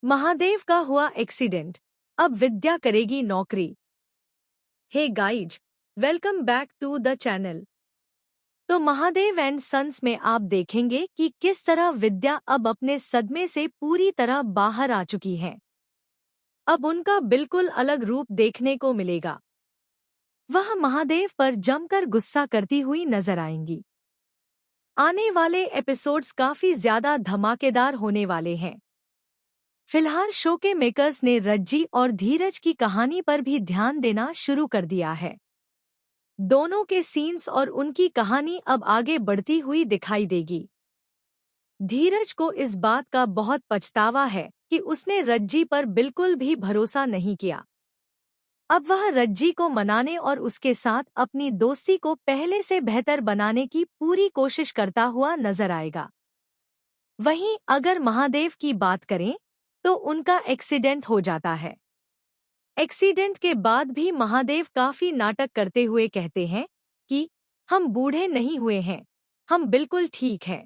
महादेव का हुआ एक्सीडेंट, अब विद्या करेगी नौकरी। Hey guys, welcome back to the channel. तो महादेव एंड सन्स में आप देखेंगे कि किस तरह विद्या अब अपने सदमे से पूरी तरह बाहर आ चुकी है। अब उनका बिल्कुल अलग रूप देखने को मिलेगा। वह महादेव पर जमकर गुस्सा करती हुई नजर आएंगी। आने वाले एपिसोड्स काफी ज्यादा धमाकेदार होने वाले हैं। फिलहाल शो के मेकर्स ने रज्जी और धीरज की कहानी पर भी ध्यान देना शुरू कर दिया है। दोनों के सीन्स और उनकी कहानी अब आगे बढ़ती हुई दिखाई देगी। धीरज को इस बात का बहुत पछतावा है कि उसने रज्जी पर बिल्कुल भी भरोसा नहीं किया। अब वह रज्जी को मनाने और उसके साथ अपनी दोस्ती को पहले से बेहतर बनाने की पूरी कोशिश करता हुआ नजर आएगा। वहीं अगर महादेव की बात करें तो उनका एक्सीडेंट हो जाता है। एक्सीडेंट के बाद भी महादेव काफी नाटक करते हुए कहते हैं कि हम बूढ़े नहीं हुए हैं, हम बिल्कुल ठीक हैं।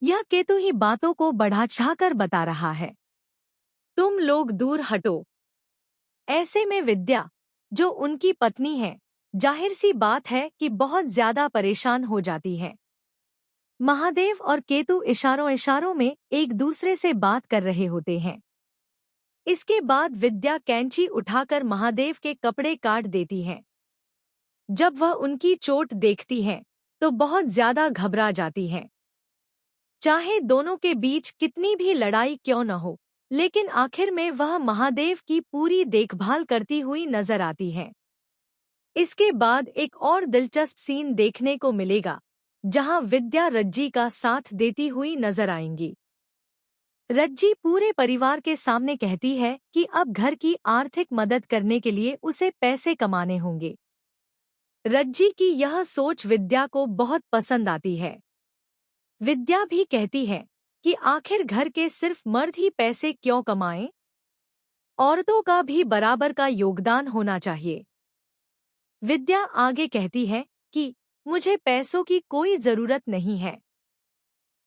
यह केतु ही बातों को बढ़ा चढ़ाकर बता रहा है। तुम लोग दूर हटो। ऐसे में विद्या, जो उनकी पत्नी है, जाहिर सी बात है कि बहुत ज्यादा परेशान हो जाती है। महादेव और केतु इशारों इशारों में एक दूसरे से बात कर रहे होते हैं। इसके बाद विद्या कैंची उठाकर महादेव के कपड़े काट देती है। जब वह उनकी चोट देखती है तो बहुत ज्यादा घबरा जाती है। चाहे दोनों के बीच कितनी भी लड़ाई क्यों न हो, लेकिन आखिर में वह महादेव की पूरी देखभाल करती हुई नजर आती है। इसके बाद एक और दिलचस्प सीन देखने को मिलेगा, जहां विद्या रज्जी का साथ देती हुई नजर आएंगी। रज्जी पूरे परिवार के सामने कहती है कि अब घर की आर्थिक मदद करने के लिए उसे पैसे कमाने होंगे। रज्जी की यह सोच विद्या को बहुत पसंद आती है। विद्या भी कहती है कि आखिर घर के सिर्फ मर्द ही पैसे क्यों कमाएं? औरतों का भी बराबर का योगदान होना चाहिए। विद्या आगे कहती है कि मुझे पैसों की कोई जरूरत नहीं है।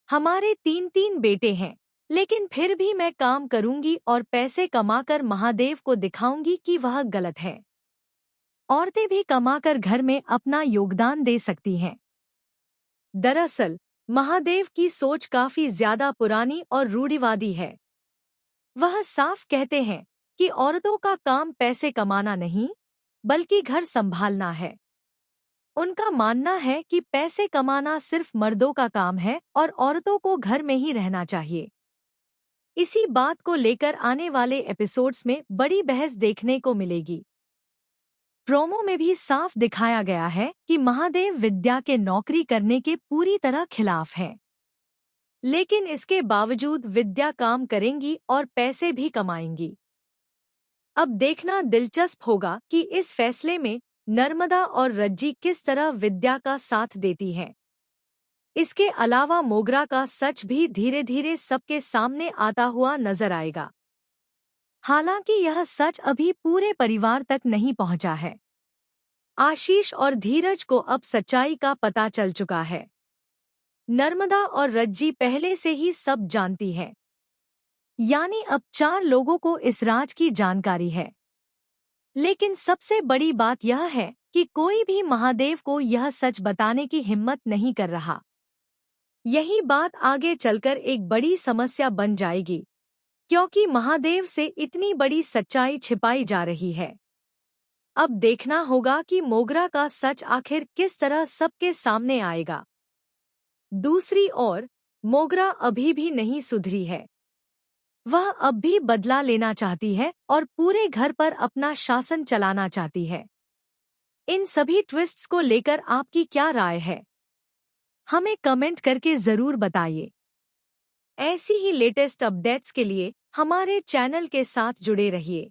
हमारे 3 बेटे हैं, लेकिन फिर भी मैं काम करूंगी और पैसे कमाकर महादेव को दिखाऊंगी कि वह गलत है। औरतें भी कमाकर घर में अपना योगदान दे सकती हैं। दरअसल महादेव की सोच काफी ज्यादा पुरानी और रूढ़िवादी है। वह साफ कहते हैं कि औरतों का काम पैसे कमाना नहीं, बल्कि घर संभालना है। उनका मानना है कि पैसे कमाना सिर्फ मर्दों का काम है और औरतों को घर में ही रहना चाहिए। इसी बात को लेकर आने वाले एपिसोड्स में बड़ी बहस देखने को मिलेगी। प्रोमो में भी साफ दिखाया गया है कि महादेव विद्या के नौकरी करने के पूरी तरह खिलाफ हैं। लेकिन इसके बावजूद विद्या काम करेंगी और पैसे भी कमाएंगी। अब देखना दिलचस्प होगा कि इस फैसले में नर्मदा और रज्जी किस तरह विद्या का साथ देती हैं। इसके अलावा मोगरा का सच भी धीरे धीरे सबके सामने आता हुआ नजर आएगा। हालांकि यह सच अभी पूरे परिवार तक नहीं पहुंचा है। आशीष और धीरज को अब सच्चाई का पता चल चुका है। नर्मदा और रज्जी पहले से ही सब जानती है। यानी अब 4 लोगों को इस राज की जानकारी है। लेकिन सबसे बड़ी बात यह है कि कोई भी महादेव को यह सच बताने की हिम्मत नहीं कर रहा। यही बात आगे चलकर एक बड़ी समस्या बन जाएगी, क्योंकि महादेव से इतनी बड़ी सच्चाई छिपाई जा रही है। अब देखना होगा कि मोगरा का सच आखिर किस तरह सबके सामने आएगा। दूसरी ओर मोगरा अभी भी नहीं सुधरी है। वह अब भी बदला लेना चाहती है और पूरे घर पर अपना शासन चलाना चाहती है। इन सभी ट्विस्ट्स को लेकर आपकी क्या राय है? हमें कमेंट करके जरूर बताइए। ऐसी ही लेटेस्ट अपडेट्स के लिए हमारे चैनल के साथ जुड़े रहिए।